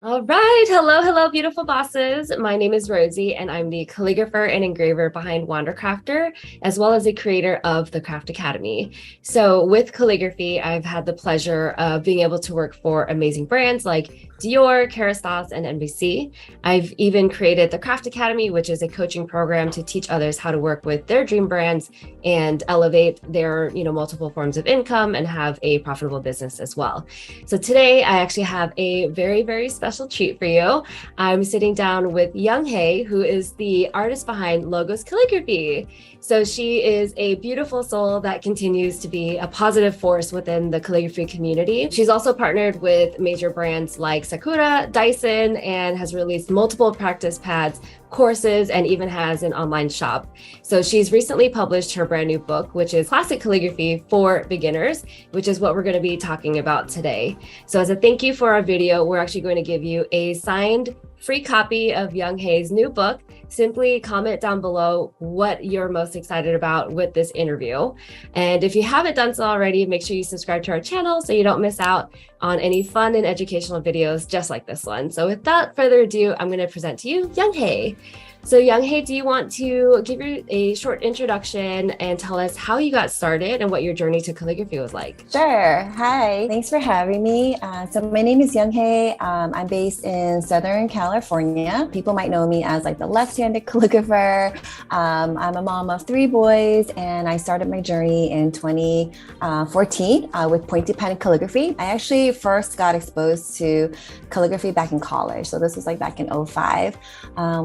All right. Hello, hello, beautiful bosses. My name is Rosie, and I'm the calligrapher and engraver behind Wandercrafter, as well as the creator of the Craft Academy. So with calligraphy, I've had the pleasure of being able to work for amazing brands like Dior, Kerastase, and NBC. I've even created the Craft Academy, which is a coaching program to teach others how to work with their dream brands and elevate their, multiple forms of income and have a profitable business as well. So today I actually have a very, very special treat for you. I'm sitting down with Young Hae, who is the artist behind Logos Calligraphy. So she is a beautiful soul that continues to be a positive force within the calligraphy community. She's also partnered with major brands like Sakura, Dyson, and has released multiple practice pads, courses, and even has an online shop. So she's recently published her brand new book, which is Classic Calligraphy for Beginners, which is what we're going to be talking about today. So as a thank you for our video, we're actually going to give you a signed free copy of Young Hae's new book. Simply comment down below what you're most excited about with this interview. And if you haven't done so already, make sure you subscribe to our channel so you don't miss out on any fun and educational videos just like this one. So without further ado, I'm going to present to you Young Hae. So Young Hae, do you want to give you a short introduction and tell us how you got started and what your journey to calligraphy was like? Sure. Hi. Thanks for having me. So my name is Young Hae. I'm based in Southern California. People might know me as like the left-handed calligrapher. I'm a mom of 3 boys, and I started my journey in 2014 with pointed pen calligraphy. I actually first got exposed to calligraphy back in college. So this was like back in 2005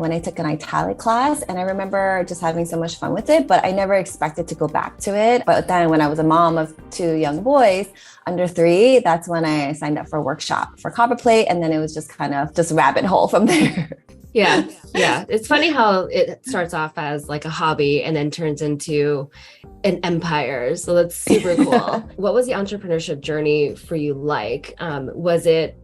when I took an italic class, and I remember just having so much fun with it, but I never expected to go back to it. But then when I was a mom of 2 young boys under 3, that's when I signed up for a workshop for copperplate, and then it was just kind of just rabbit hole from there. Yeah. It's funny how it starts off as like a hobby and then turns into an empire. So that's super cool. What was the entrepreneurship journey for you like? Was it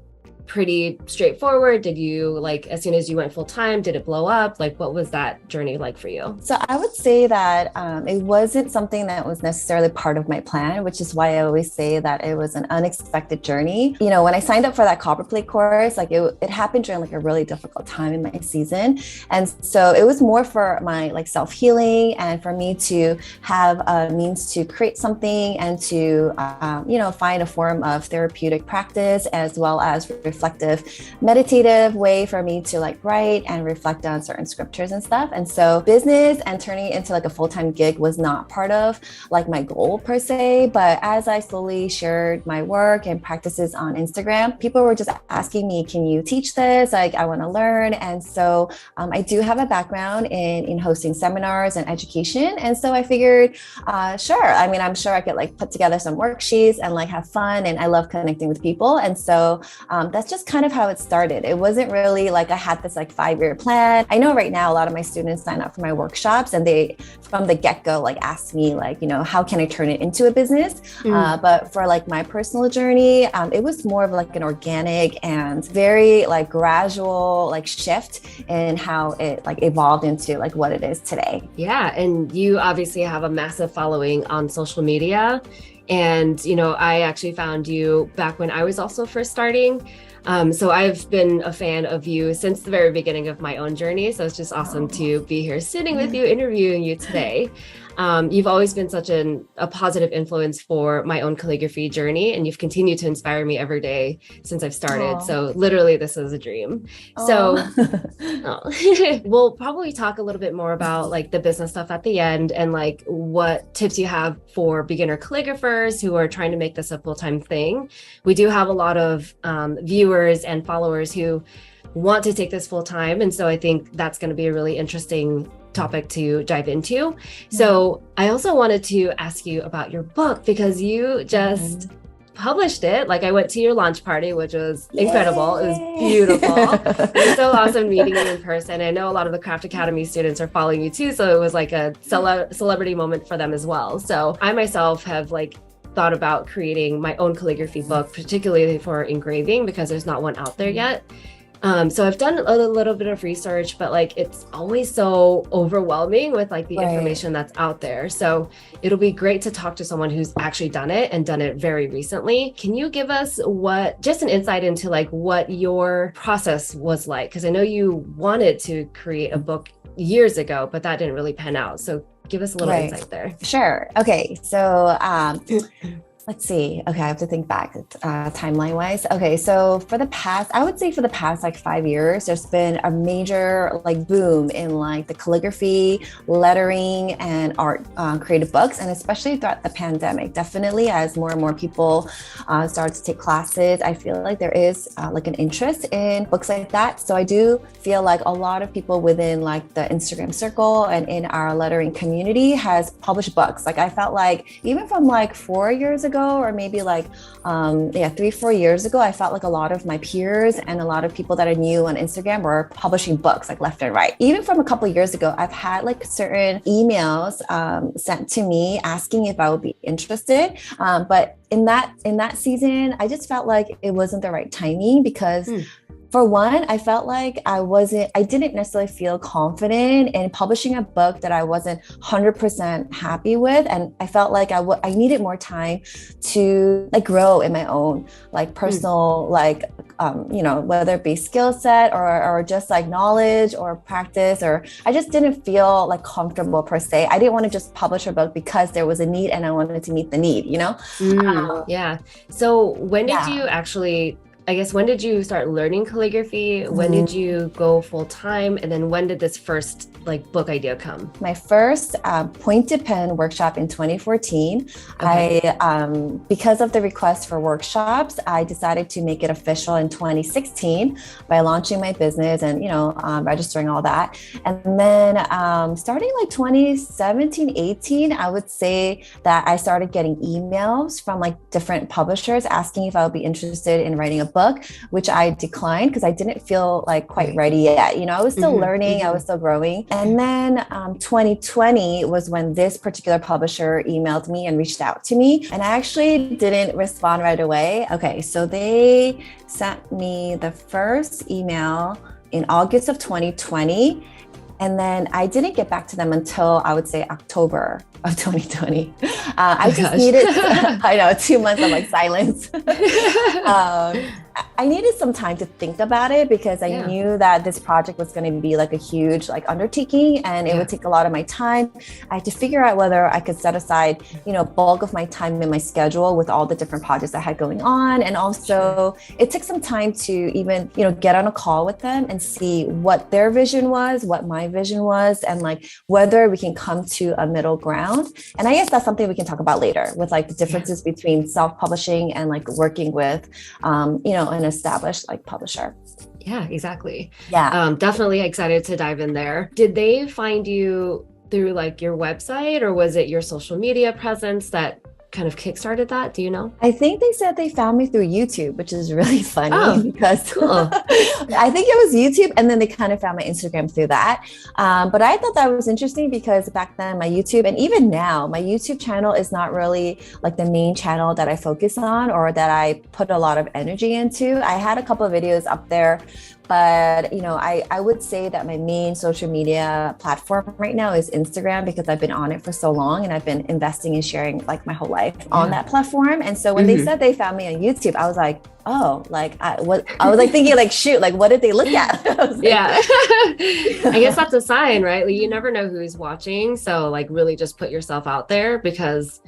pretty straightforward? Did you, like, as soon as you went full time, did it blow up? Like, what was that journey like for you? So I would say that it wasn't something that was necessarily part of my plan, which is why I always say that it was an unexpected journey. You know, when I signed up for that copperplate course, like it happened during like a really difficult time in my season. And so it was more for my like self-healing and for me to have a means to create something and to, find a form of therapeutic practice as well as reflective, meditative way for me to like write and reflect on certain scriptures and stuff. And so business and turning it into like a full-time gig was not part of like my goal per se. But as I slowly shared my work and practices on Instagram, people were just asking me, can you teach this? Like, I want to learn. And so I do have a background in hosting seminars and education. And so I figured, sure. I mean, I'm sure I could like put together some worksheets and like have fun. And I love connecting with people. And so that's just kind of how it started. It wasn't really like I had this like 5-year plan. I know right now a lot of my students sign up for my workshops and they from the get-go like ask me like, how can I turn it into a business? But for like my personal journey, it was more of like an organic and very like gradual like shift in how it like evolved into like what it is today. Yeah. And you obviously have a massive following on social media. And, I actually found you back when I was also first starting. So I've been a fan of you since the very beginning of my own journey. So it's just awesome to be here sitting with you, interviewing you today. You've always been such a positive influence for my own calligraphy journey, and you've continued to inspire me every day since I've started. So literally this is a dream. So we'll probably talk a little bit more about like the business stuff at the end and like what tips you have for beginner calligraphers who are trying to make this a full-time thing. We do have a lot of viewers and followers who want to take this full time. And so I think that's going to be a really interesting topic to dive into. So I also wanted to ask you about your book because you just published it. Like I went to your launch party, which was incredible. It was beautiful. It was so awesome meeting you in person. I know a lot of the Craft Academy students are following you too. So it was like a celebrity moment for them as well. So I myself have like thought about creating my own calligraphy book, particularly for engraving because there's not one out there yet. So I've done a little bit of research, but like it's always so overwhelming with like the information that's out there. So it'll be great to talk to someone who's actually done it and done it very recently. Can you give us just an insight into like what your process was like? Because I know you wanted to create a book years ago, but that didn't really pan out. So give us a little insight there. Sure. Okay. So let's see. Okay, I have to think back timeline wise. Okay, so I would say for the past like 5 years, there's been a major like boom in like the calligraphy, lettering, and art creative books, and especially throughout the pandemic. Definitely, as more and more people start to take classes, I feel like there is like an interest in books like that. So I do feel like a lot of people within like the Instagram circle and in our lettering community has published books. Like I felt like even from like 4 years ago, or maybe like 3-4 years ago, I felt like a lot of my peers and a lot of people that I knew on Instagram were publishing books like left and right. Even from a couple of years ago, I've had like certain emails sent to me asking if I would be interested. But in that season, I just felt like it wasn't the right timing because for one, I felt like I didn't necessarily feel confident in publishing a book that I wasn't 100% happy with. And I felt like I needed more time to like grow in my own like personal, like, whether it be skill set or just like knowledge or practice, or I just didn't feel like comfortable per se. I didn't want to just publish a book because there was a need and I wanted to meet the need, Yeah. So when did you actually, when did you start learning calligraphy? When did you go full time? And then when did this first like book idea come? My first pointed pen workshop in 2014. Okay. Because of the request for workshops, I decided to make it official in 2016 by launching my business and, registering all that. And then starting like 2017, 18, I would say that I started getting emails from like different publishers asking if I would be interested in writing a book, which I declined because I didn't feel like quite ready yet. I was still learning, I was still growing. And then 2020 was when this particular publisher emailed me and reached out to me. And I actually didn't respond right away. Okay, so they sent me the first email in August of 2020. And then I didn't get back to them until I would say October of 2020. I just needed, 2 months of like silence. I needed some time to think about it because I knew that this project was going to be like a huge like undertaking and it would take a lot of my time. I had to figure out whether I could set aside, bulk of my time in my schedule with all the different projects I had going on. And also it took some time to even, get on a call with them and see what their vision was, what my vision was, and like whether we can come to a middle ground. And I guess that's something we can talk about later with like the differences between self-publishing and like working with, an established like publisher. Yeah, exactly. Yeah. Definitely excited to dive in there. Did they find you through like your website or was it your social media presence that kind of kickstarted that? Do you know? I think they said they found me through YouTube, which is really funny because cool. I think it was YouTube and then they kind of found my Instagram through that. But I thought that was interesting because back then my YouTube and even now my YouTube channel is not really like the main channel that I focus on or that I put a lot of energy into. I had a couple of videos up there, but I would say that my main social media platform right now is Instagram because I've been on it for so long and I've been investing and sharing like my whole life on that platform. And so when they said they found me on YouTube, I was like, oh, like I was like thinking like, shoot, like what did they look at? I guess that's a sign, right? Like you never know who's watching. So like really just put yourself out there because,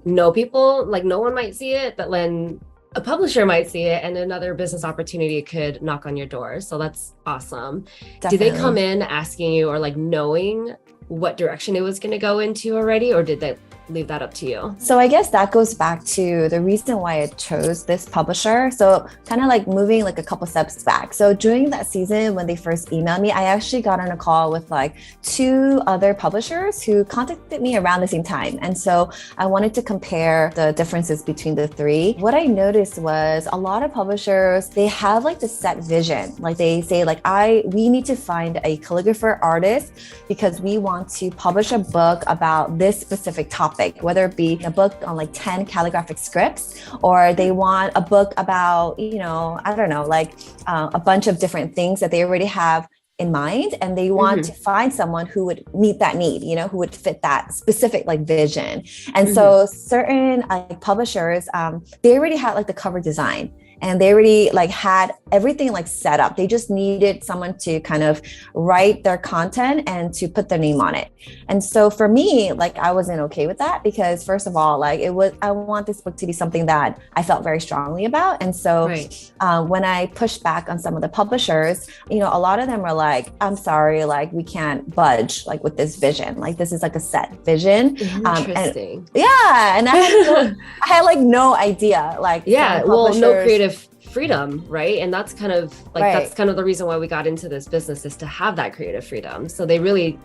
no people, like no one might see it, but when a publisher might see it and another business opportunity could knock on your door. So that's awesome. Definitely. Did they come in asking you or like knowing what direction it was going to go into already? Or did they leave that up to you? So I guess that goes back to the reason why I chose this publisher. So kind of like moving like a couple steps back. So during that season, when they first emailed me, I actually got on a call with like 2 other publishers who contacted me around the same time. And so I wanted to compare the differences between the 3. What I noticed was a lot of publishers, they have like the set vision. Like they say like, we need to find a calligrapher artist because we want to publish a book about this specific topic. topic, whether it be a book on like 10 calligraphic scripts, or they want a book about, I don't know, like a bunch of different things that they already have in mind, and they want to find someone who would meet that need, who would fit that specific like vision. And so certain like publishers, they already had like the cover design, and they already like had everything like set up. They just needed someone to kind of write their content and to put their name on it. And so for me, like I wasn't okay with that, because first of all, like I want this book to be something that I felt very strongly about. And so when I pushed back on some of the publishers, a lot of them were like, I'm sorry, like we can't budge like with this vision. Like this is like a set vision. Interesting. And I had like no idea, like no creative freedom, right? And that's kind of like that's kind of the reason why we got into this business, is to have that creative freedom. So they really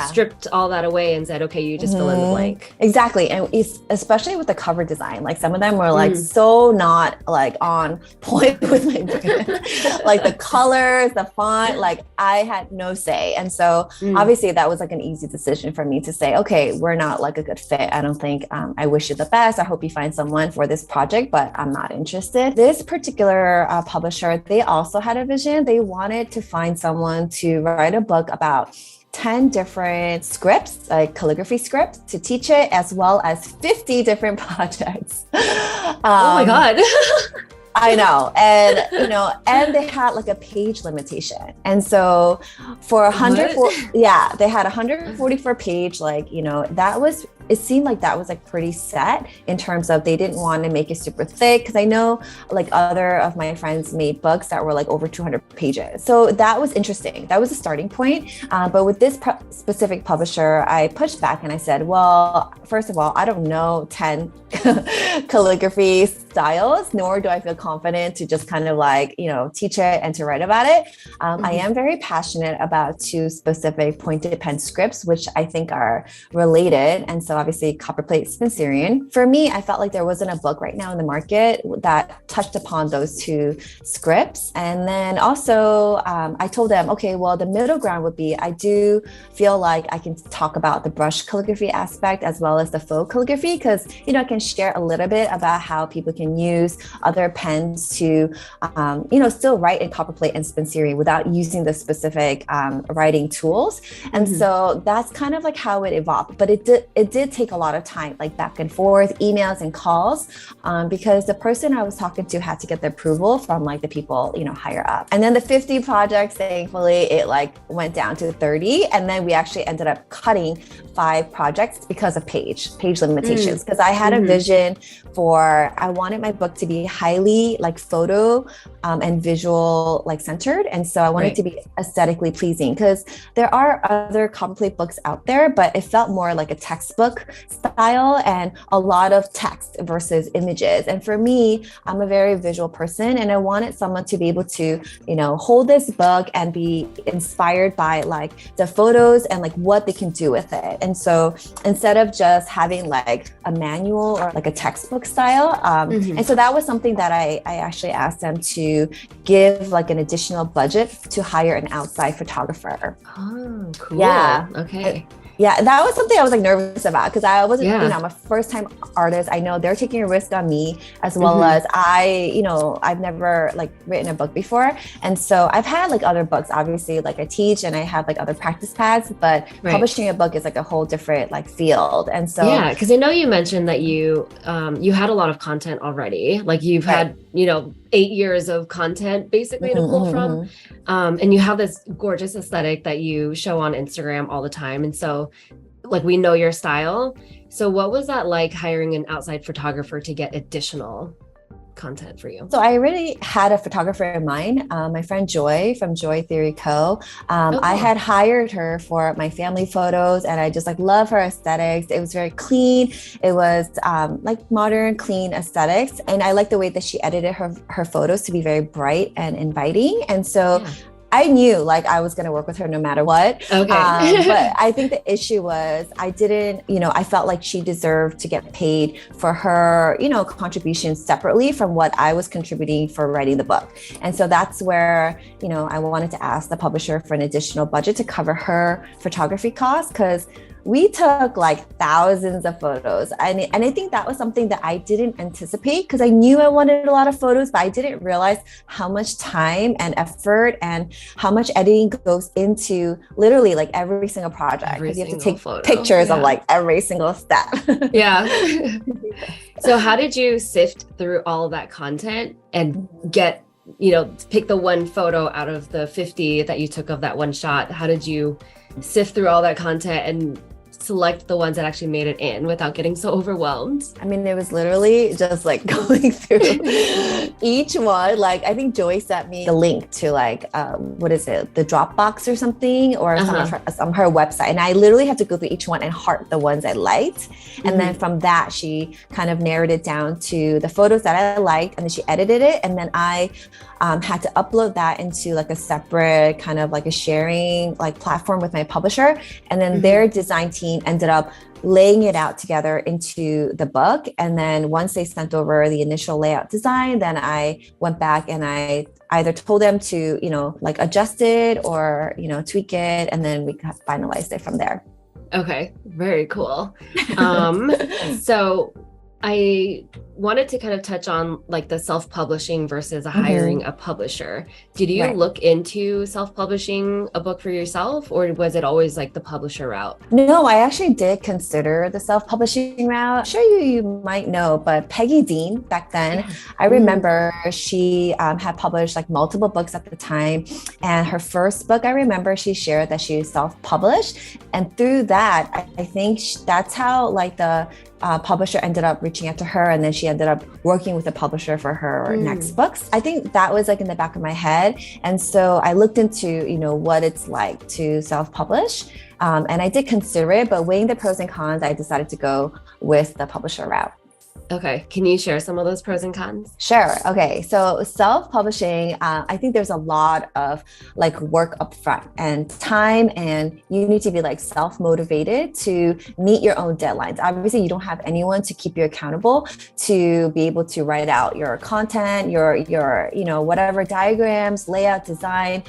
stripped all that away and said, okay, you just fill in the blank. Exactly. And especially with the cover design, like some of them were like so not like on point with my brand. Like the colors, the font, like I had no say. And so obviously that was like an easy decision for me to say, okay, we're not like a good fit. I don't think, I wish you the best. I hope you find someone for this project, but I'm not interested. This particular publisher, they also had a vision. They wanted to find someone to write a book about 10 different scripts, like calligraphy scripts, to teach it, as well as 50 different projects. Oh my God. I know. And, and they had like a page limitation. And so for 104, they had 144 page, like, it seemed like that was like pretty set in terms of they didn't want to make it super thick. Cause I know like other of my friends made books that were like over 200 pages. So that was interesting. That was a starting point. But with this specific publisher, I pushed back and I said, well, first of all, I don't know 10 calligraphy styles, nor do I feel confident to just kind of like, teach it and to write about it. I am very passionate about 2 specific pointed pen scripts, which I think are related. And so obviously Copperplate Spencerian. For me, I felt like there wasn't a book right now in the market that touched upon those 2 scripts. And then also I told them, okay, well, the middle ground would be, I do feel like I can talk about the brush calligraphy aspect as well as the faux calligraphy, because, I can share a little bit about how people can use other pens to, still write in Copperplate and Spencerian without using the specific writing tools. And so that's kind of like how it evolved. But it did take a lot of time, like back and forth, emails and calls, because the person I was talking to had to get the approval from like the people, higher up. And then the 50 projects, thankfully, it like went down to 30. And then we actually ended up cutting 5 projects because of page limitations. Because I had a vision for, I wanted my book to be highly like photo and visual like centered. And so I wanted to be aesthetically pleasing, because there are other Copperplate books out there, but it felt more like a textbook style and a lot of text versus images. And for me, I'm a very visual person, and I wanted someone to be able to, hold this book and be inspired by like the photos and like what they can do with it. And so instead of just having like a manual or like a textbook style, and so that was something that I actually asked them to give like an additional budget to hire an outside photographer. Oh, cool. Yeah. Okay. Yeah, that was something I was like nervous about, because I wasn't, I'm a first time artist. I know they're taking a risk on me, as well as I've never like written a book before. And so I've had like other books, obviously, like I teach and I have like other practice pads, but publishing a book is like a whole different like field. And so because I know you mentioned that you had a lot of content already, like you've had 8 years of content basically to pull from. And you have this gorgeous aesthetic that you show on Instagram all the time. And so like we know your style. So what was that like, hiring an outside photographer to get additional content for you? So I already had a photographer in mind, my friend Joy from Joy Theory Co. I had hired her for my family photos, and I just like love her aesthetics. It was very clean. It was like modern, clean aesthetics. And I like the way that she edited her photos to be very bright and inviting. And so I knew like I was going to work with her no matter what. Okay. But I think the issue was I didn't, I felt like she deserved to get paid for her, contributions separately from what I was contributing for writing the book. And so that's where, I wanted to ask the publisher for an additional budget to cover her photography costs, because we took like thousands of photos. And I think that was something that I didn't anticipate because I knew I wanted a lot of photos, but I didn't realize how much time and effort and how much editing goes into literally like every single project. Because you have to take pictures of like every single step. Yeah. So how did you sift through all of that content and get, pick the one photo out of the 50 that you took of that one shot? How did you sift through all that content and select the ones that actually made it in without getting so overwhelmed? I mean, it was literally just like going through each one. Like, I think Joy sent me the link to like, what is it? The Dropbox or something, or some her website. And I literally had to go through each one and heart the ones I liked. And then from that, she kind of narrowed it down to the photos that I liked, and then she edited it. And then I had to upload that into like a separate kind of like a sharing like platform with my publisher. And then their design team ended up laying it out together into the book. And then once they sent over the initial layout design, then I went back and I either told them to, like adjust it or, tweak it. And then we finalized it from there. Okay. Very cool. So I wanted to kind of touch on like the self-publishing versus hiring a publisher. Did you look into self-publishing a book for yourself, or was it always like the publisher route? No, I actually did consider the self-publishing route. I'm sure you might know, but Peggy Dean back then, I remember she had published like multiple books at the time. And her first book, I remember she shared that she self-published. And through that, I think that's how like the publisher ended up reaching out to her, and then she ended up working with a publisher for her next books. I think that was like in the back of my head. And so I looked into, what it's like to self-publish. And I did consider it, but weighing the pros and cons, I decided to go with the publisher route. Okay. Can you share some of those pros and cons? Sure. Okay. So self-publishing, I think there's a lot of like work upfront and time, and you need to be like self-motivated to meet your own deadlines. Obviously, you don't have anyone to keep you accountable to be able to write out your content, your whatever diagrams, layout, design,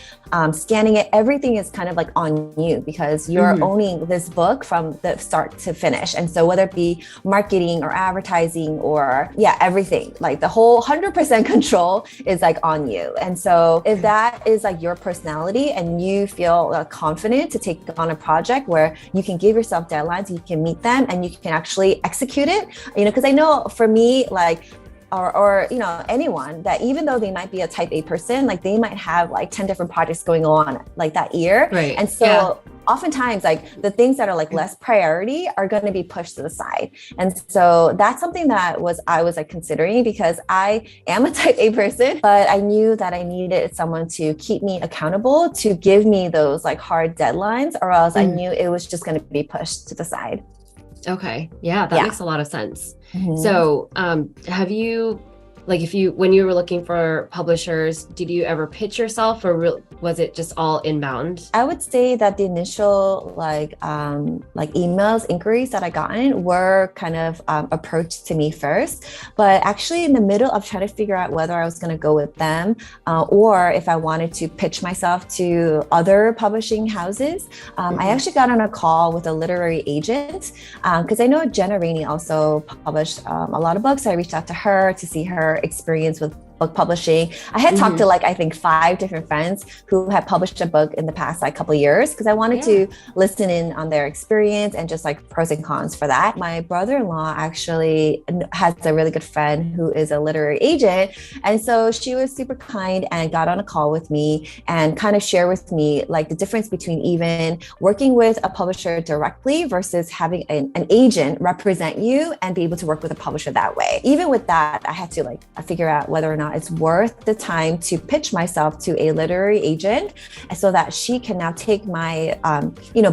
scanning it. Everything is kind of like on you because you're owning this book from the start to finish. And so whether it be marketing or advertising or everything, like the whole 100% control is like on you. And so if that is like your personality and you feel confident to take on a project where you can give yourself deadlines, you can meet them and you can actually execute it, because I know for me, like, or anyone that even though they might be a type A person, like they might have like 10 different projects going on like that year. Right. And so oftentimes like the things that are like less priority are going to be pushed to the side. And so that's something that I was like considering, because I am a type A person, but I knew that I needed someone to keep me accountable, to give me those like hard deadlines, or else I knew it was just going to be pushed to the side. Okay. Yeah, that makes a lot of sense. So, have you, like, when you were looking for publishers, did you ever pitch yourself, or was it just all inbound? I would say that the initial like emails, inquiries that I gotten were kind of approached to me first, but actually in the middle of trying to figure out whether I was going to go with them or if I wanted to pitch myself to other publishing houses, I actually got on a call with a literary agent because I know Jenna Rainey also published a lot of books. I reached out to her to see her experience with book publishing. I had talked to like, I think 5 different friends who had published a book in the past like couple of years, because I wanted to listen in on their experience and just like pros and cons for that. My brother-in-law actually has a really good friend who is a literary agent. And so she was super kind and got on a call with me and kind of share with me like the difference between even working with a publisher directly versus having an agent represent you and be able to work with a publisher that way. Even with that, I had to like figure out whether or not it's worth the time to pitch myself to a literary agent so that she can now take my,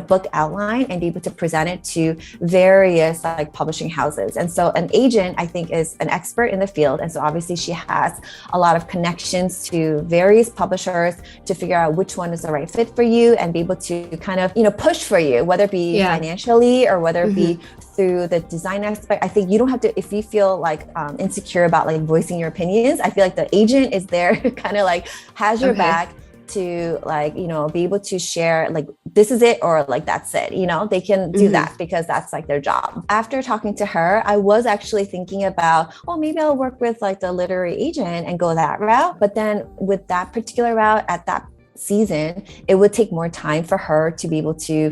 book outline and be able to present it to various like publishing houses. And so an agent, I think, is an expert in the field. And so obviously she has a lot of connections to various publishers to figure out which one is the right fit for you and be able to kind of, push for you, whether it be financially or whether it be through the design aspect. I think you don't have to, if you feel like insecure about like voicing your opinions, I feel like the agent is there kind of like has your back, to like, be able to share like, this is it, or like, that's it, they can do that because that's like their job. After talking to her, I was actually thinking about, oh, maybe I'll work with like the literary agent and go that route. But then with that particular route at that season, it would take more time for her to be able to,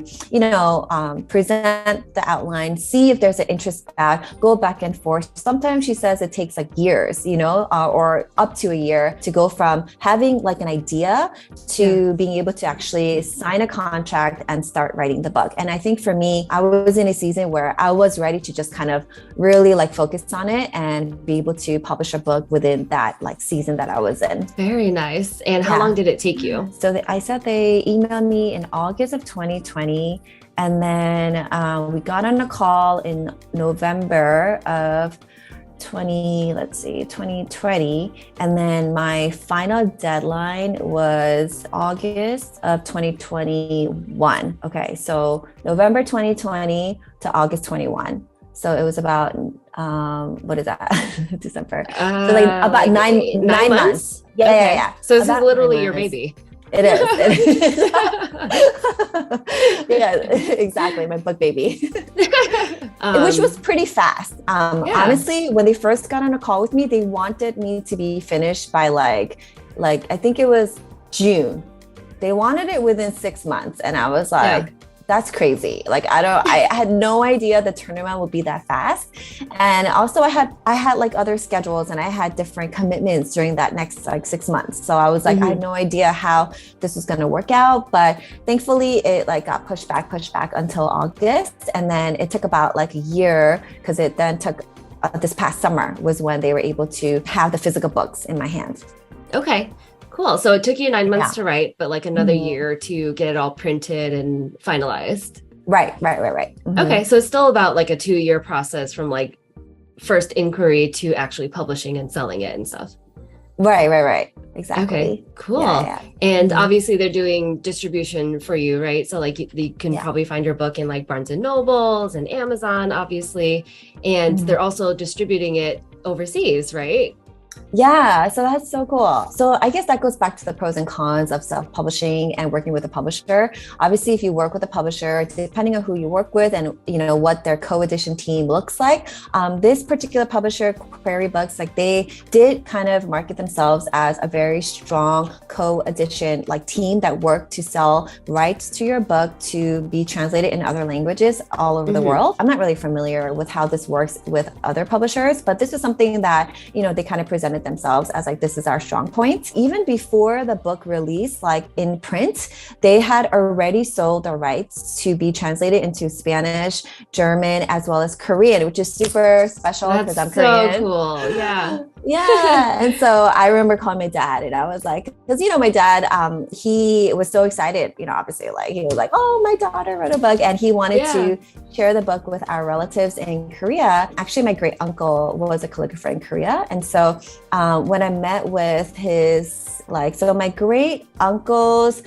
present the outline, see if there's an interest back, go back and forth. Sometimes she says it takes like years, or up to a year to go from having like an idea to being able to actually sign a contract and start writing the book. And I think for me, I was in a season where I was ready to just kind of really like focus on it and be able to publish a book within that like season that I was in. Very nice. And how long did it take you? So I said they emailed me in August of 2020. And then we got on a call in November of 2020. And then my final deadline was August of 2021. Okay, so November 2020 to August 21. So it was about, what is that? December. So like about nine months. Yeah. So this is literally your baby. It is. Yeah, exactly. My book baby. Which was pretty fast. Honestly, when they first got on a call with me, they wanted me to be finished by like I think it was June. They wanted it within 6 months. And I was like, that's crazy. Like, I had no idea the turnaround would be that fast. And also I had like other schedules and I had different commitments during that next like 6 months. So I was like, I had no idea how this was going to work out, but thankfully it like got pushed back until August. And then it took about like a year because it then took this past summer was when they were able to have the physical books in my hands. Okay. Cool. So it took you 9 months to write, but like another year to get it all printed and finalized. Right. Mm-hmm. Okay. So it's still about like a 2-year process from like first inquiry to actually publishing and selling it and stuff. Right. Exactly. Okay, cool. And obviously they're doing distribution for you, right? So like you can probably find your book in like Barnes and Nobles and Amazon, obviously. And they're also distributing it overseas, right? Yeah, so that's so cool. So I guess that goes back to the pros and cons of self-publishing and working with a publisher. Obviously, if you work with a publisher, depending on who you work with and what their co-edition team looks like, this particular publisher, Query Books, like they did kind of market themselves as a very strong co-edition like team that worked to sell rights to your book to be translated in other languages all over the world. I'm not really familiar with how this works with other publishers, but this is something that they kind of presented themselves as like, this is our strong point. Even before the book release, like in print, they had already sold the rights to be translated into Spanish, German, as well as Korean, which is super special because I'm Korean. So cool. Yeah. Yeah. And so I remember calling my dad and I was like, because, my dad, he was so excited, obviously, like he was like, oh, my daughter wrote a book and he wanted to share the book with our relatives in Korea. Actually, my great uncle was a calligrapher in Korea. And so when I met with his, so my great uncle's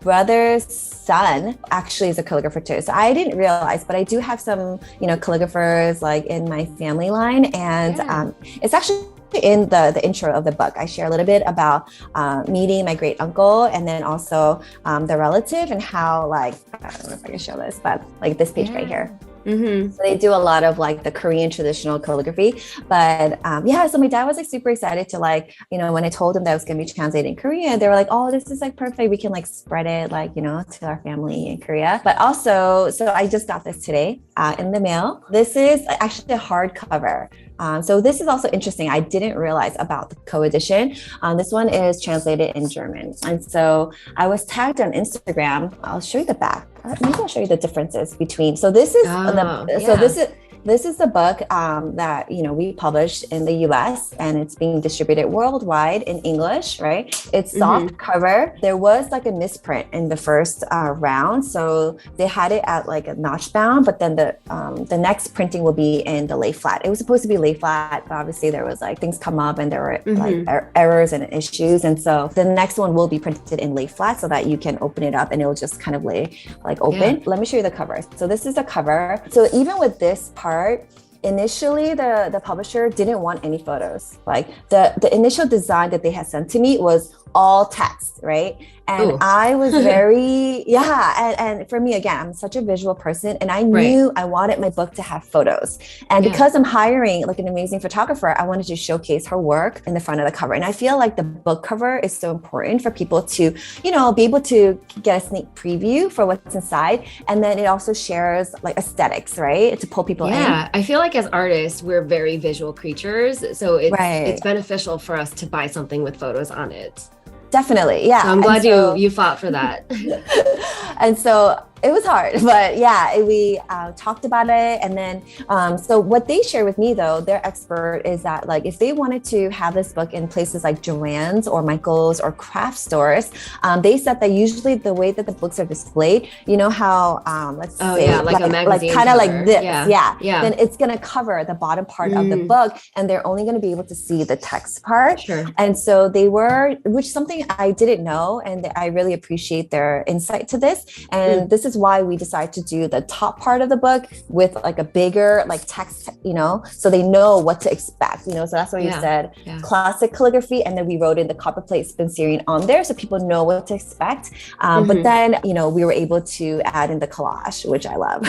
brother's son actually is a calligrapher too. So I didn't realize, but I do have some, calligraphers like in my family line. And it's actually in the intro of the book. I share a little bit about meeting my great uncle and then also the relative and how I don't know if I can show this, but like this page right here. So they do a lot of like the Korean traditional calligraphy, but so my dad was like super excited to when I told him that I was going to be translating Korean, they were like, oh, this is like perfect. We can like spread it to our family in Korea. But also, so I just got this today in the mail. This is actually a hardcover. So this is also interesting. I didn't realize about the co-edition. This one is translated in German. And so I was tagged on Instagram. I'll show you the back. Maybe I'll show you the differences between. So this is this is the book that we published in the US and it's being distributed worldwide in English, right? It's soft cover. There was like a misprint in the first round, so they had it at like a notch bound, but then the next printing will be in the lay flat. It was supposed to be lay flat, but obviously there was like things come up and there were like errors and issues, and so the next one will be printed in lay flat so that you can open it up and it will just kind of lay like open. Let me show you the cover. So this is the cover. So even with this part, initially the publisher didn't want any photos. Like the initial design that they had sent to me was all text, right? And Ooh. I was very, yeah. And for me, again, I'm such a visual person, and I knew I wanted my book to have photos. And because I'm hiring like an amazing photographer, I wanted to showcase her work in the front of the cover. And I feel like the book cover is so important for people to, you know, be able to get a sneak preview for what's inside. And then it also shares like aesthetics, right? To pull people in. Yeah, I feel like as artists, we're very visual creatures. So it's beneficial for us to buy something with photos on it. Definitely. Yeah. So I'm glad you fought for that. And so it was hard, but yeah, we talked about it. And then, so what they share with me though, their expert is that like, if they wanted to have this book in places like Joann's or Michael's or craft stores, they said that usually the way that the books are displayed, you know how, let's say, like a magazine kind of like this. Yeah. Then it's going to cover the bottom part of the book, and they're only going to be able to see the text part. Sure. And so they were, which something I didn't know. And I really appreciate their insight to this. And this is why we decided to do the top part of the book with like a bigger like text, you know, so they know what to expect, you know. So that's why you said classic calligraphy, and then we wrote in the copperplate spin series on there so people know what to expect. But then, you know, we were able to add in the collage, which I love.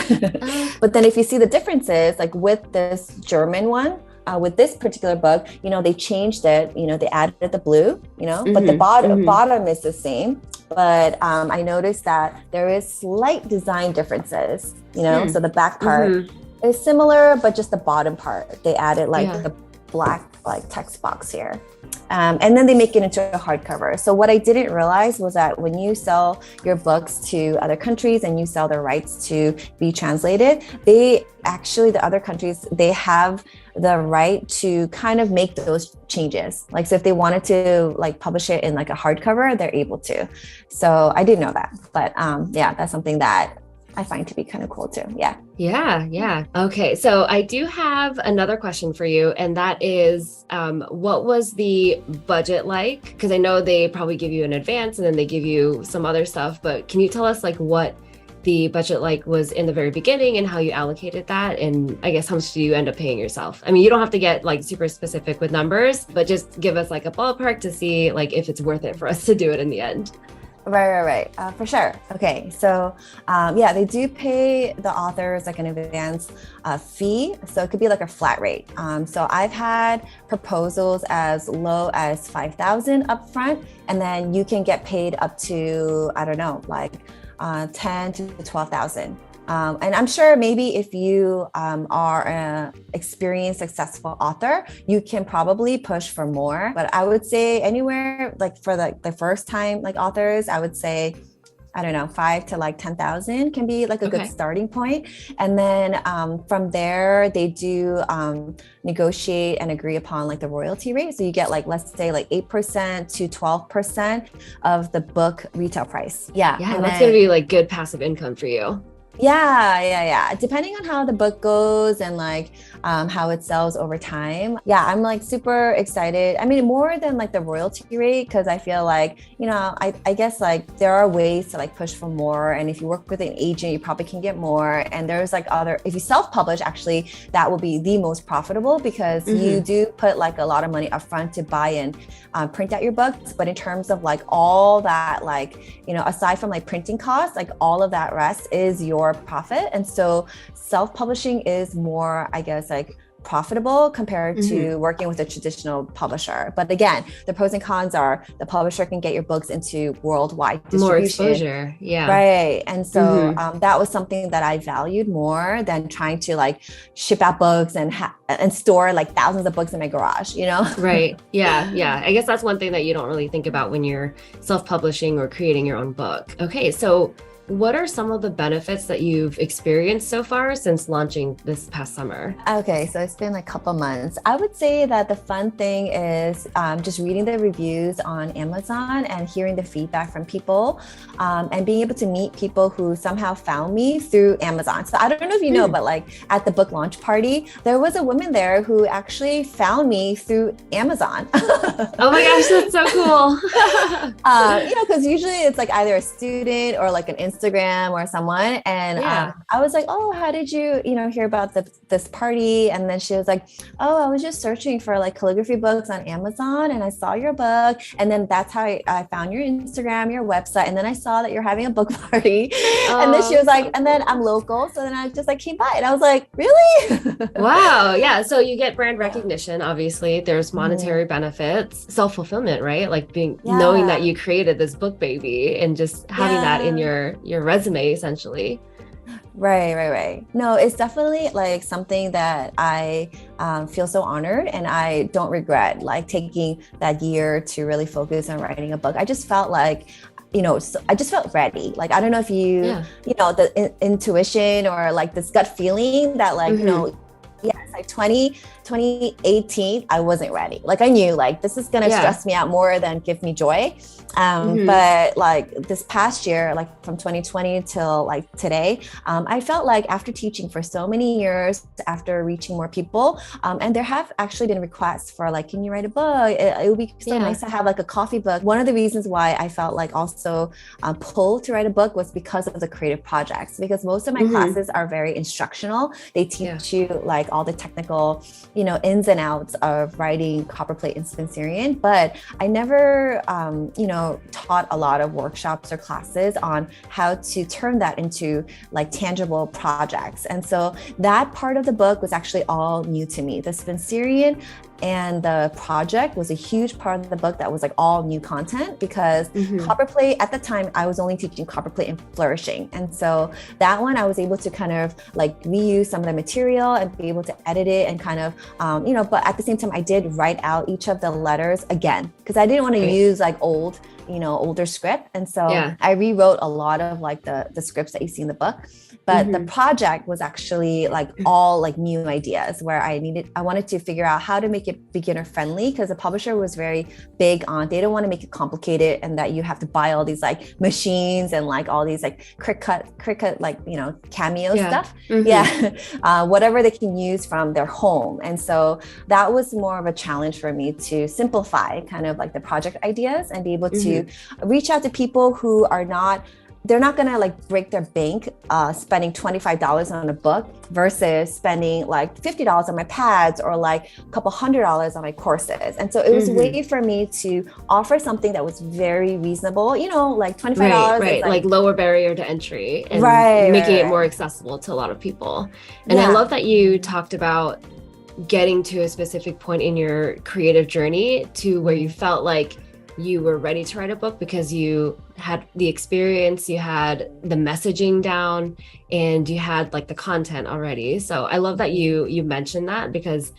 But then if you see the differences, like with this German one, with this particular book, you know, they changed it, you know, they added the blue, you know, but the bottom is the same. But I noticed that there is slight design differences, you know, so the back part is similar, but just the bottom part, they added like the black like text box here. And then they make it into a hardcover. So what I didn't realize was that when you sell your books to other countries and you sell the rights to be translated, they actually, the other countries, they have the right to kind of make those changes. Like, so if they wanted to like publish it in like a hardcover, they're able to. So I didn't know that, but yeah, that's something that I find to be kind of cool too. Yeah. Yeah. Okay. So I do have another question for you. And that is, what was the budget like? Because I know they probably give you an advance and then they give you some other stuff, but can you tell us like what the budget like was in the very beginning and how you allocated that? And I guess how much do you end up paying yourself? I mean, you don't have to get like super specific with numbers, but just give us like a ballpark to see like if it's worth it for us to do it in the end. Right. For sure. Okay. So, yeah, they do pay the authors like an advance fee. So it could be like a flat rate. So I've had proposals as low as 5,000 upfront, and then you can get paid up to, I don't know, like 10 to 12,000. And I'm sure maybe if you are an experienced, successful author, you can probably push for more. But I would say anywhere like for the first time like authors, I would say, I don't know, 5 to like 10,000 can be like a good starting point. And then from there, they do negotiate and agree upon like the royalty rate. So you get like, let's say like 8% to 12% of the book retail price. Yeah. And that's going to be like good passive income for you. Yeah. Depending on how the book goes and like how it sells over time. Yeah, I'm like super excited. I mean, more than like the royalty rate, because I feel like, you know, I guess like there are ways to like push for more. And if you work with an agent, you probably can get more. And there's like if you self-publish, actually, that will be the most profitable because you do put like a lot of money upfront to buy and print out your books. But in terms of like all that, like, you know, aside from like printing costs, like all of that rest is your profit. And so self-publishing is more, I guess, like profitable compared to working with a traditional publisher. But again, the pros and cons are the publisher can get your books into worldwide distribution. More exposure. Yeah. Right. And so that was something that I valued more than trying to like ship out books and store like thousands of books in my garage, you know? Right. Yeah. I guess that's one thing that you don't really think about when you're self-publishing or creating your own book. Okay. So what are some of the benefits that you've experienced so far since launching this past summer? Okay, so it's been a couple months. I would say that the fun thing is just reading the reviews on Amazon and hearing the feedback from people and being able to meet people who somehow found me through Amazon. So I don't know if you know, but like at the book launch party, there was a woman there who actually found me through Amazon. Oh my gosh, that's so cool. You know, because usually it's like either a student or like an Instagram Instagram or someone. And Yeah. I was like, oh, how did you, hear about this party? And then she was like, oh, I was just searching for like calligraphy books on Amazon and I saw your book. And then that's how I found your Instagram, your website. And then I saw that you're having a book party. And then she was like, and then I'm local. So then I just like came by and I was like, really? Wow. Yeah. So you get brand recognition, obviously. There's monetary benefits, self-fulfillment, right? Like knowing that you created this book baby and just having that in your resume, essentially. Right. No, it's definitely like something that I feel so honored, and I don't regret like taking that year to really focus on writing a book. I just felt like, I just felt ready. Like, I don't know if the intuition or like this gut feeling that like, it's like 2018, I wasn't ready. Like I knew like this is going to stress me out more than give me joy. But like this past year, like from 2020 till like today, I felt like after teaching for so many years, after reaching more people, and there have actually been requests for like, can you write a book? It would be so nice to have like a coffee book. One of the reasons why I felt like also pulled to write a book was because of the creative projects, because most of my classes are very instructional. They teach you like all the technical, ins and outs of writing copperplate in Spencerian, but I never, taught a lot of workshops or classes on how to turn that into like tangible projects. And so that part of the book was actually all new to me. The Spencerian and the project was a huge part of the book that was like all new content, because copperplate at the time, I was only teaching copperplate and flourishing. And so that one, I was able to kind of like reuse some of the material and be able to edit it and kind of, but at the same time, I did write out each of the letters again, because I didn't want to use like older script. And so I rewrote a lot of like the scripts that you see in the book. But the project was actually like all like new ideas where I wanted to figure out how to make it beginner friendly, because the publisher was very big on, they don't want to make it complicated and that you have to buy all these like machines and like all these like Cricut like, Cameo stuff. Whatever they can use from their home. And so that was more of a challenge for me to simplify kind of like the project ideas and be able to reach out to people who they're not going to like break their bank spending $25 on a book versus spending like $50 on my pads or like a couple $100 on my courses. And so it was a way for me to offer something that was very reasonable, like $25. Right. Like lower barrier to entry and making it more accessible to a lot of people. And I love that you talked about getting to a specific point in your creative journey to where you felt like you were ready to write a book because you had the experience, you had the messaging down, and you had like the content already. So I love that you mentioned that, because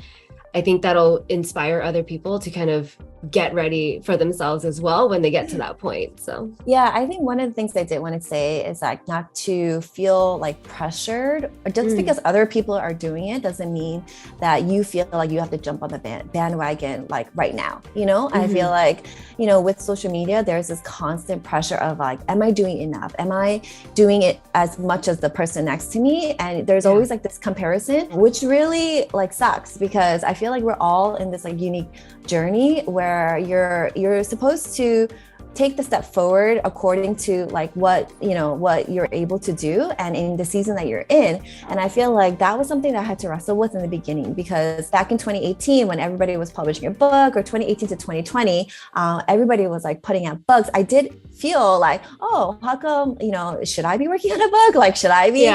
I think that'll inspire other people to kind of get ready for themselves as well when they get to that point. So I think one of the things I did want to say is like not to feel like pressured, or just because other people are doing it doesn't mean that you feel like you have to jump on the bandwagon like right now. I feel like, with social media, there's this constant pressure of like, am I doing enough? Am I doing it as much as the person next to me? And there's always like this comparison, which really like sucks, because I feel like we're all in this like unique journey where you're supposed to take the step forward according to like what you're able to do and in the season that you're in. And I feel like that was something that I had to wrestle with in the beginning, because back in 2018, when everybody was publishing a book, or 2018 to 2020, everybody was like putting out books. I did feel like, oh, how come, should I be working on a book? Like, should I be,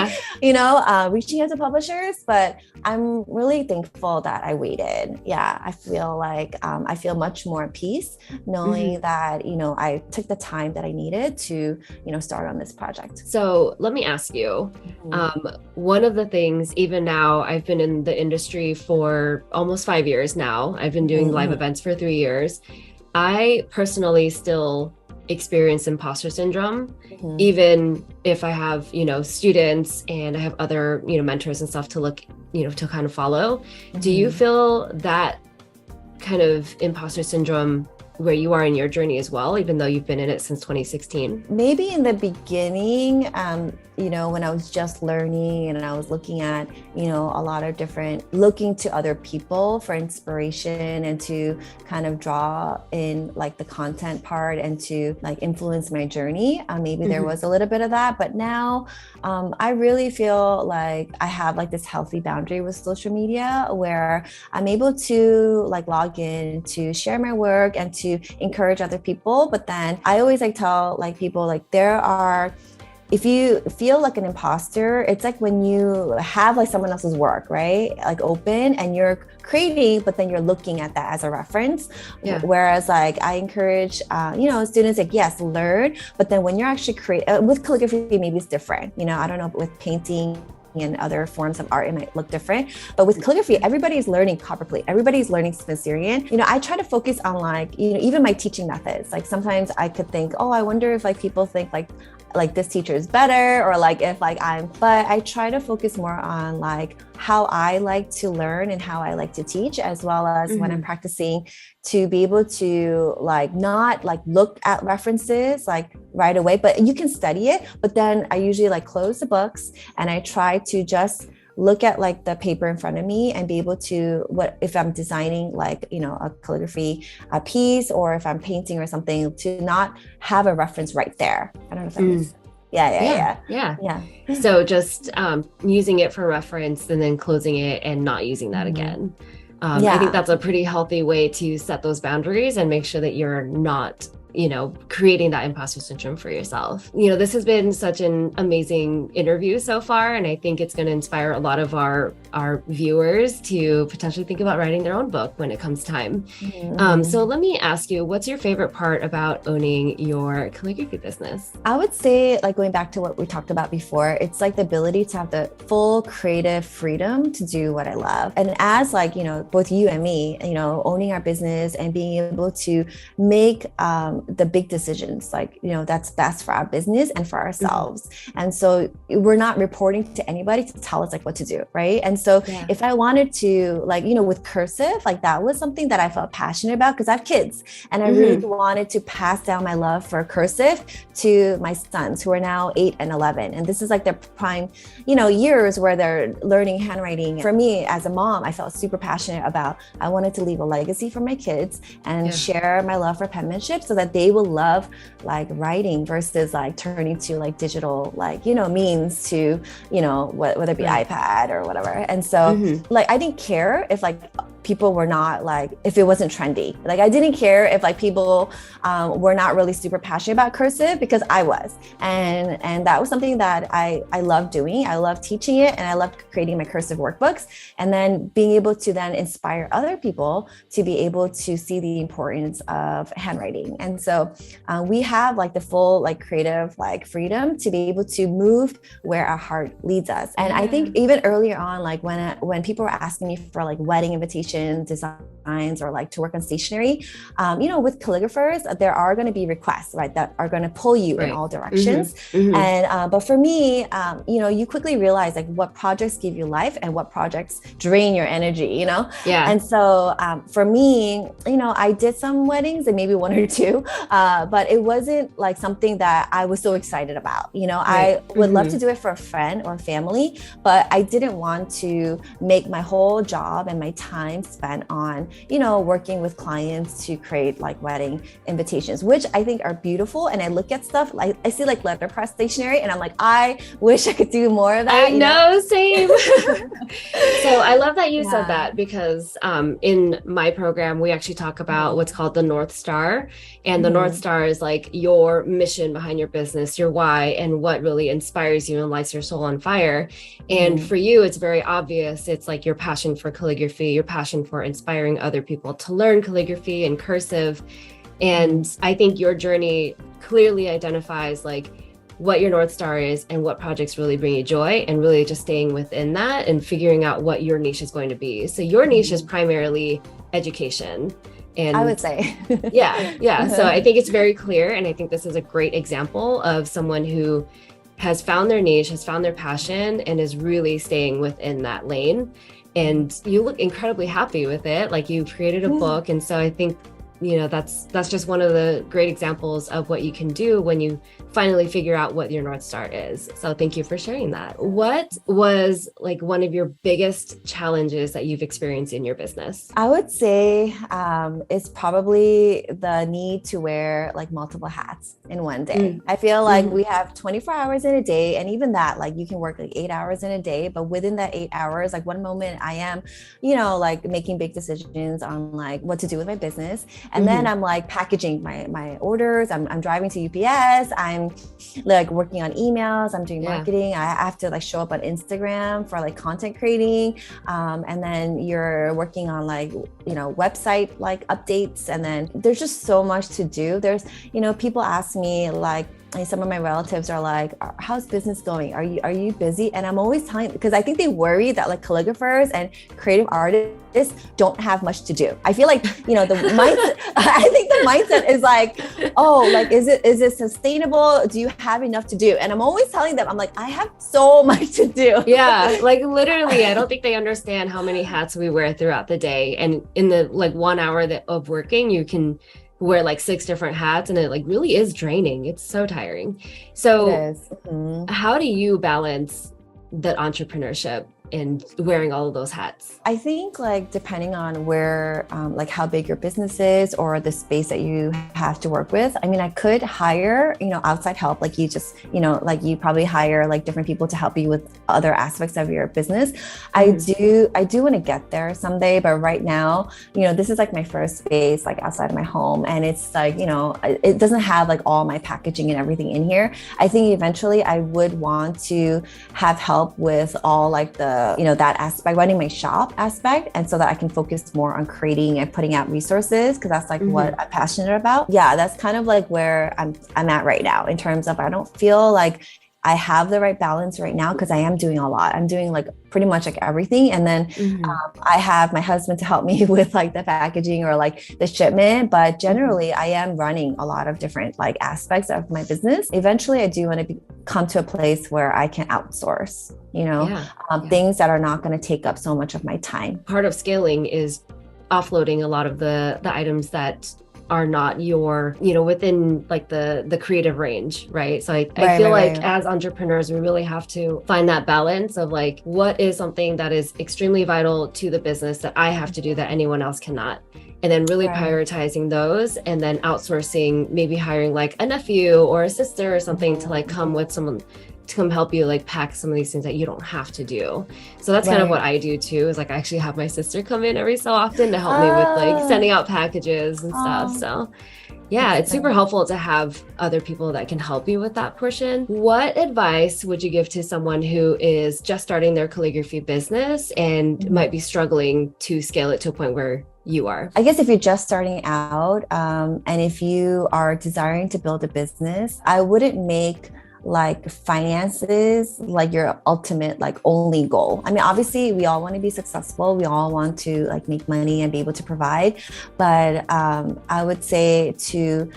reaching out to publishers? But I'm really thankful that I waited. I feel like I feel much more at peace knowing that, I took the time that I needed to, start on this project. So let me ask you, one of the things, even now, I've been in the industry for almost 5 years now. I've been doing live events for 3 years. I personally still experience imposter syndrome, even if I have, students and I have other, mentors and stuff to look, to kind of follow. Do you feel that kind of imposter syndrome where you are in your journey as well, even though you've been in it since 2016? Maybe in the beginning, when I was just learning and I was looking at, a lot of looking to other people for inspiration and to kind of draw in like the content part and to like influence my journey. Maybe there was a little bit of that, but now I really feel like I have like this healthy boundary with social media where I'm able to like log in to share my work and to encourage other people. But then I always like tell like people like if you feel like an imposter, it's like when you have like someone else's work, right? Like open and you're creating, but then you're looking at that as a reference. Yeah. Whereas like I encourage, students like, yes, learn, but then when you're actually with calligraphy, maybe it's different. I don't know, with painting and other forms of art, it might look different. But with calligraphy, everybody's learning copperplate. Everybody's learning Spencerian. I try to focus on like, even my teaching methods. Like sometimes I could think, oh, I wonder if like people think like this teacher is better, or like if like but I try to focus more on like how I like to learn and how I like to teach, as well as when I'm practicing, to be able to like not like look at references like right away, but you can study it. But then I usually like close the books and I try to just look at like the paper in front of me and be able to, if I'm designing like, a calligraphy piece, or if I'm painting or something, to not have a reference right there. I don't know if that makes sense. Yeah. So just using it for reference and then closing it and not using that again. I think that's a pretty healthy way to set those boundaries and make sure that you're not creating that imposter syndrome for yourself. This has been such an amazing interview so far, and I think it's going to inspire a lot of our viewers to potentially think about writing their own book when it comes time. So let me ask you, what's your favorite part about owning your calligraphy business? I would say, like going back to what we talked about before, it's like the ability to have the full creative freedom to do what I love. And as like, both you and me, owning our business and being able to make the big decisions, like, that's best for our business and for ourselves. And so we're not reporting to anybody to tell us like what to do, right? And so if I wanted to, like, with cursive, like that was something that I felt passionate about because I have kids, and I really wanted to pass down my love for cursive to my sons, who are now 8 and 11. And this is like their prime, years where they're learning handwriting. For me as a mom, I felt super passionate about, I wanted to leave a legacy for my kids and share my love for penmanship so that they will love like writing versus like turning to like digital, like, means to, whether it be iPad or whatever. And so like, I didn't care if like people were not like, if it wasn't trendy. Like I didn't care if like people were not really super passionate about cursive, because I was. And that was something that I loved doing. I loved teaching it, and I loved creating my cursive workbooks, and then being able to then inspire other people to be able to see the importance of handwriting. And so we have like the full like creative like freedom to be able to move where our heart leads us. And I think even earlier on, like when people were asking me for like wedding invitation designs or like to work on stationery, with calligraphers, there are going to be requests, right, that are going to pull you in all directions. And but for me, you quickly realize like what projects give you life and what projects drain your energy, And so for me, I did some weddings and maybe one or two, but it wasn't like something that I was so excited about. I would love to do it for a friend or family, but I didn't want to make my whole job and my time spent on, working with clients to create like wedding invitations, which I think are beautiful. And I look at stuff like I see like letterpress stationery, and I'm like, I wish I could do more of that. I know, same. So I love that you said that, because in my program, we actually talk about what's called the North Star. And the North Star is like your mission behind your business, your why, and what really inspires you and lights your soul on fire. And for you, it's very obvious. It's like your passion for calligraphy, your passion for inspiring other people to learn calligraphy and cursive. And I think your journey clearly identifies like what your North Star is and what projects really bring you joy, and really just staying within that and figuring out what your niche is going to be. So your niche is primarily education. And I would say. Yeah. So I think it's very clear. And I think this is a great example of someone who has found their niche, has found their passion, and is really staying within that lane. And you look incredibly happy with it. Like you created a book. And so I think that's just one of the great examples of what you can do when you finally figure out what your North Star is. So thank you for sharing that. What was like one of your biggest challenges that you've experienced in your business? I would say it's probably the need to wear like multiple hats in one day. I feel like we have 24 hours in a day, and even that, like you can work like 8 hours in a day, but within that 8 hours, like one moment I am, like making big decisions on like what to do with my business. And then I'm like packaging my orders. I'm driving to UPS. I'm like working on emails. I'm doing marketing. I have to like show up on Instagram for like content creating. And then you're working on like, website like updates. And then there's just so much to do. There's, people ask me like, some of my relatives are like, how's business going? Are you busy? And I'm always telling, because I think they worry that like calligraphers and creative artists don't have much to do. I feel like, the mindset, I think the mindset is like, oh, like, is it sustainable? Do you have enough to do? And I'm always telling them, I'm like, I have so much to do. Yeah. Like literally, I don't think they understand how many hats we wear throughout the day. And in the like 1 hour of working, you can wear like 6 different hats, and it like really is draining. It's so tiring. So how do you balance the entrepreneurship and wearing all of those hats? I think like depending on where, like how big your business is or the space that you have to work with. I mean, I could hire, outside help. Like you just, like you probably hire like different people to help you with other aspects of your business. I do want to get there someday, but right now, this is like my first space, like outside of my home. And it's like, it doesn't have like all my packaging and everything in here. I think eventually I would want to have help with all like the, that aspect, running my shop aspect. And so that I can focus more on creating and putting out resources, because that's like what I'm passionate about. Yeah, that's kind of like where I'm at right now in terms of, I don't feel like I have the right balance right now, because I am doing a lot. I'm doing like pretty much like everything. And then I have my husband to help me with like the packaging or like the shipment. But generally, I am running a lot of different like aspects of my business. Eventually, I do want to come to a place where I can outsource, things that are not going to take up so much of my time. Part of scaling is offloading a lot of the items that are not your, within like the creative range, right? So I feel like as entrepreneurs, we really have to find that balance of like, what is something that is extremely vital to the business that I have to do that anyone else cannot? And then really prioritizing those, and then outsourcing, maybe hiring like a nephew or a sister or something to like come with someone to come help you like pack some of these things that you don't have to do. So that's kind of what I do too, is like I actually have my sister come in every so often to help me with like sending out packages and stuff. So yeah, it's super helpful to have other people that can help you with that portion. What advice would you give to someone who is just starting their calligraphy business and might be struggling to scale it to a point where you are? I guess if you're just starting out, and if you are desiring to build a business, I wouldn't make like finances like your ultimate like only goal. I mean, obviously we all want to be successful. We all want to like make money and be able to provide. But I would say to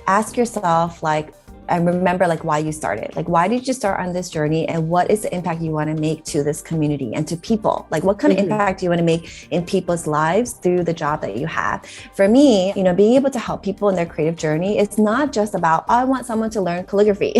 ask yourself like, and remember like why you started. Like, why did you start on this journey, and what is the impact you want to make to this community and to people? Like, what kind of impact do you want to make in people's lives through the job that you have? For me, being able to help people in their creative journey, it's not just about, I want someone to learn calligraphy,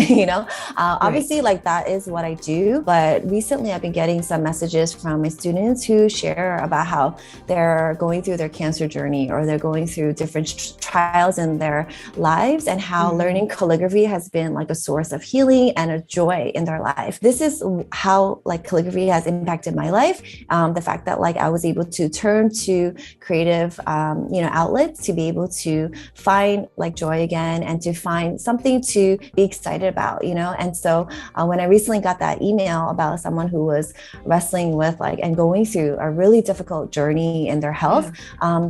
obviously like that is what I do. But recently I've been getting some messages from my students who share about how they're going through their cancer journey, or they're going through different trials in their lives, and how learning calligraphy has been like a source of healing and a joy in their life. This is how like calligraphy has impacted my life. The fact that like I was able to turn to creative, outlets to be able to find like joy again, and to find something to be excited about, And so when I recently got that email about someone who was wrestling with like and going through a really difficult journey in their health,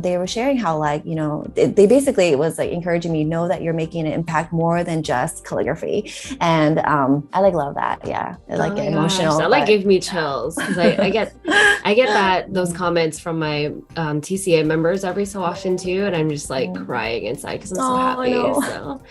they were sharing how like, they basically was like encouraging me, know that you're making an impact more than just calligraphy. And I like love that. Yeah, it like get emotional. That like gave me chills, because I get that those comments from my TCA members every so often too, and I'm just like crying inside because I'm so happy. So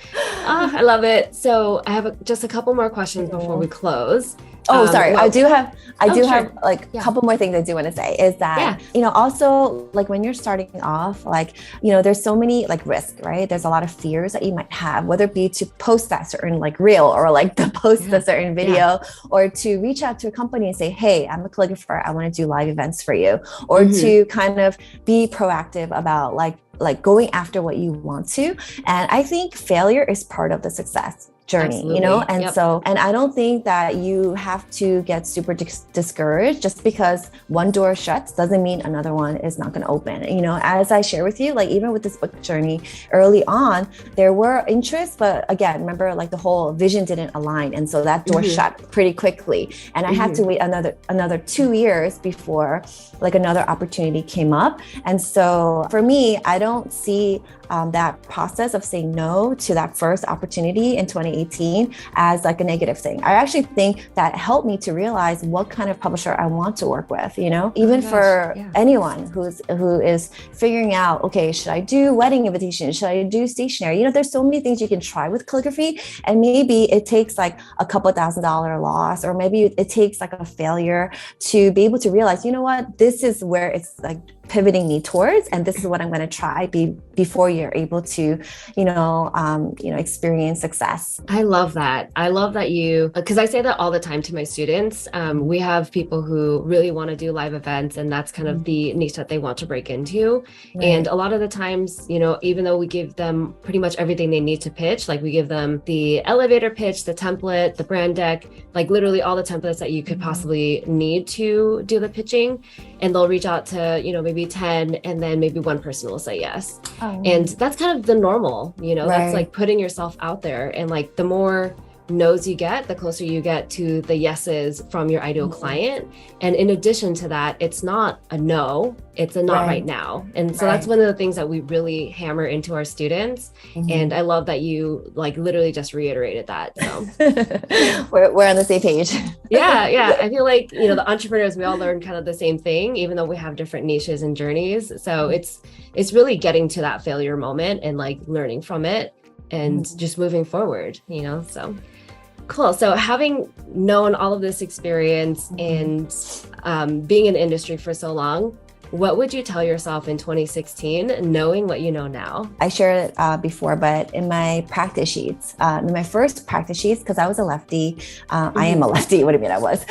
I love it. So I have just a couple more questions before we close. Oh, sorry. Well, I do sure. have like a couple more things I do want to say is that, also like when you're starting off, like, there's so many like risks, right? There's a lot of fears that you might have, whether it be to post that certain like reel or like to post a certain video or to reach out to a company and say, hey, I'm a calligrapher. I want to do live events for you, or to kind of be proactive about like going after what you want to. And I think failure is part of the success journey. Absolutely. And so, and I don't think that you have to get super discouraged just because one door shuts doesn't mean another one is not going to open. As I share with you, like even with this book journey early on, there were interests, but again, remember like the whole vision didn't align. And so that door shut pretty quickly. And I had to wait another 2 years before like another opportunity came up. And so for me, I don't see that process of saying no to that first opportunity in 2018 as like a negative thing. I actually think that helped me to realize what kind of publisher I want to work with, even for anyone who is figuring out, okay, should I do wedding invitations? Should I do stationery? There's so many things you can try with calligraphy, and maybe it takes like a couple $1,000 loss, or maybe it takes like a failure to be able to realize, what, this is where it's like pivoting me towards, and this is what I'm going to try before you're able to, experience success. I love that. I love that because I say that all the time to my students. We have people who really want to do live events, and that's kind of the niche that they want to break into. Right. And a lot of the times, even though we give them pretty much everything they need to pitch, like we give them the elevator pitch, the template, the brand deck, like literally all the templates that you could possibly need to do the pitching. And they'll reach out to, maybe 10, and then maybe one person will say yes. Oh. And that's kind of the normal, that's like putting yourself out there. And like the more no's you get, the closer you get to the yeses from your ideal client. And in addition to that, it's not a no, it's a not right now. And so that's one of the things that we really hammer into our students. And I love that you like literally just reiterated that. So we're on the same page. Yeah. I feel like, the entrepreneurs, we all learn kind of the same thing, even though we have different niches and journeys. So it's really getting to that failure moment and like learning from it and just moving forward, so. Cool. So having known all of this experience and being in the industry for so long, what would you tell yourself in 2016, knowing what you know now? I shared it before, but in my practice sheets, in my first practice sheets, because I was a lefty, I am a lefty. What do you mean I was?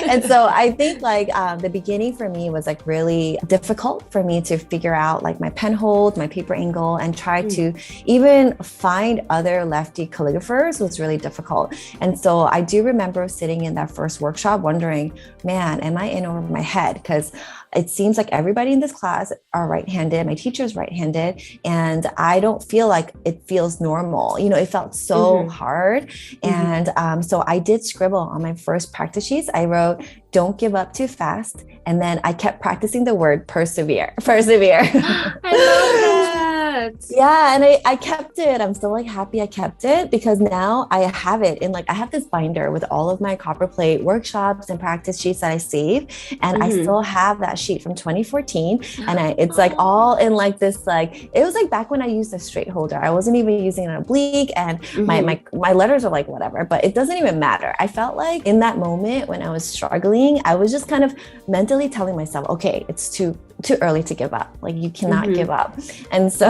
And so I think like the beginning for me was like really difficult for me to figure out like my pen hold, my paper angle, and try to even find other lefty calligraphers was really difficult. And so I do remember sitting in that first workshop wondering, man, am I in over my head? Because it seems like everybody in this class are right-handed. My teacher's right-handed, and I don't feel like it feels normal. It felt so hard. And so I did scribble on my first practice sheets. I wrote, don't give up too fast. And then I kept practicing the word persevere. I love that. Yeah. And I kept it. I'm so like happy I kept it, because now I have it in like, I have this binder with all of my copperplate workshops and practice sheets that I save. And I still have that sheet from 2014. And it's like all in like this, like, it was like back when I used a straight holder. I wasn't even using an oblique, and my letters are like whatever, but it doesn't even matter. I felt like in that moment when I was struggling, I was just kind of mentally telling myself, okay, it's too early to give up. Like you cannot give up. And so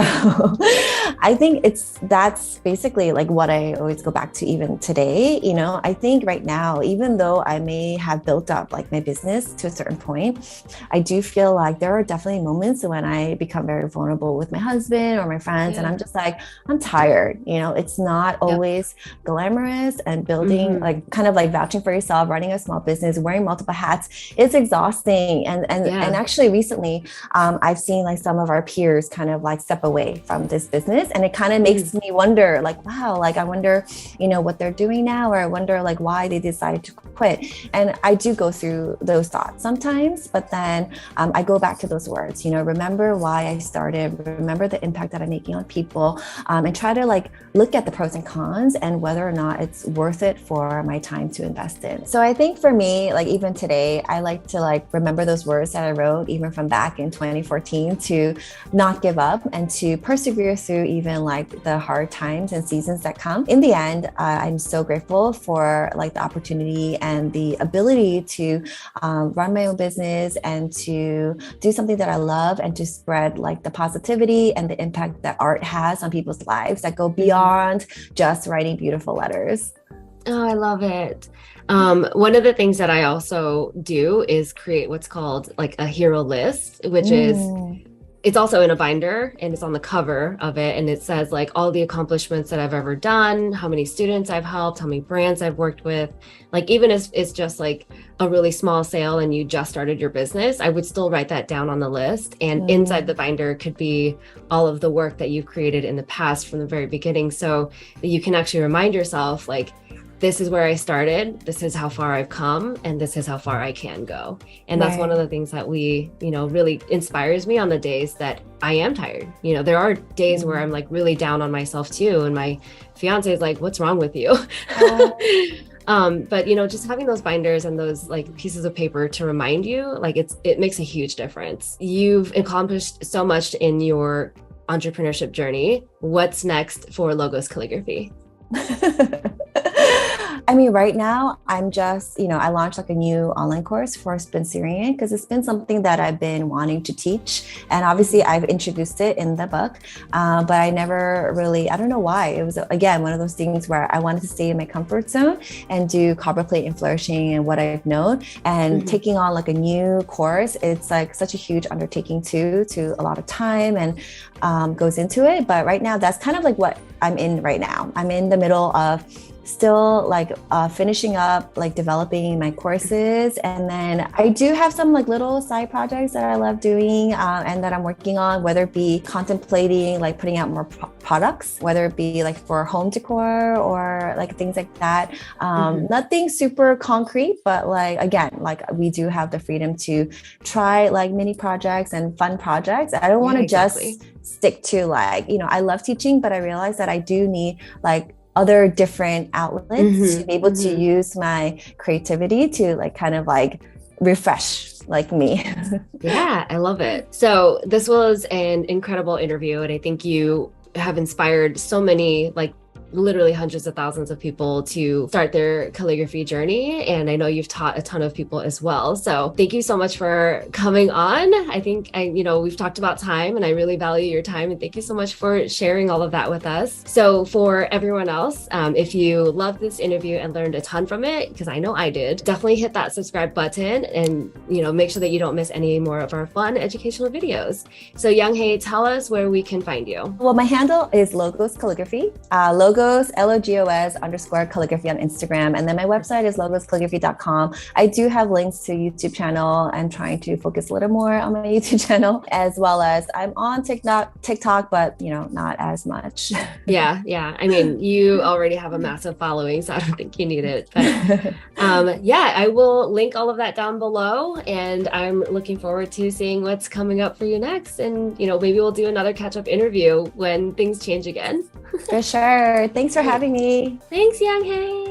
I think that's basically like what I always go back to even today. I think right now, even though I may have built up like my business to a certain point, I do feel like there are definitely moments when I become very vulnerable with my husband or my friends. And I'm just like, I'm tired. It's not always glamorous, and building like kind of like vouching for yourself, running a small business, wearing multiple hats, it's exhausting. And actually recently, I've seen like some of our peers kind of like step away from this business, and it kind of makes me wonder like, wow, like I wonder, what they're doing now, or I wonder like why they decided to quit. And I do go through those thoughts sometimes, but then I go back to those words, remember why I started, remember the impact that I'm making on people, and try to like look at the pros and cons and whether or not it's worth it for my time to invest in. So I think for me, like even today, I like to like remember those words that I wrote even from back back in 2014 to not give up and to persevere through even like the hard times and seasons that come. In the end, I'm so grateful for like the opportunity and the ability to run my own business and to do something that I love and to spread like the positivity and the impact that art has on people's lives that go beyond just writing beautiful letters. Oh, I love it. One of the things that I also do is create what's called like a hero list, which is, it's also in a binder and it's on the cover of it. And it says like all the accomplishments that I've ever done, how many students I've helped, how many brands I've worked with. Like even if it's just like a really small sale and you just started your business, I would still write that down on the list. And inside the binder could be all of the work that you've created in the past from the very beginning. So that you can actually remind yourself like, this is where I started, this is how far I've come, and this is how far I can go. And that's one of the things that really inspires me on the days that I am tired. There are days where I'm like really down on myself too. And my fiance is like, what's wrong with you? But just having those binders and those like pieces of paper to remind you, like it makes a huge difference. You've accomplished so much in your entrepreneurship journey. What's next for Logos Calligraphy? I mean, right now, I'm just, I launched like a new online course for Spencerian because it's been something that I've been wanting to teach. And obviously, I've introduced it in the book, but I never really, I don't know why. It was, again, one of those things where I wanted to stay in my comfort zone and do copper plate and flourishing and what I've known. And taking on like a new course, it's like such a huge undertaking too, to a lot of time and goes into it. But right now, that's kind of like what I'm in right now. I'm in the middle of still like finishing up, like developing my courses. And then I do have some like little side projects that I love doing and that I'm working on, whether it be contemplating like putting out more products, whether it be like for home decor or like things like that. Nothing super concrete, but like, again, like we do have the freedom to try like mini projects and fun projects. I don't want to just stick to like, I love teaching, but I realize that I do need like other different outlets to be able to use my creativity to like kind of like refresh like me. Yeah, I love it. So this was an incredible interview, and I think you have inspired so many, like literally hundreds of thousands of people to start their calligraphy journey. And I know you've taught a ton of people as well. So thank you so much for coming on. I think we've talked about time and I really value your time. And thank you so much for sharing all of that with us. So for everyone else, if you loved this interview and learned a ton from it, because I know I did, definitely hit that subscribe button and, make sure that you don't miss any more of our fun educational videos. So Young-hae, tell us where we can find you. Well, my handle is Logos Calligraphy. Logos, LOGOS_calligraphy on Instagram. And then my website is logoscalligraphy.com. I do have links to YouTube channel. I'm trying to focus a little more on my YouTube channel, as well as I'm on TikTok, but not as much. Yeah. I mean, you already have a massive following, so I don't think you need it. But I will link all of that down below. And I'm looking forward to seeing what's coming up for you next. And, maybe we'll do another catch-up interview when things change again. For sure. Thanks for having me. Thanks, Young-hae.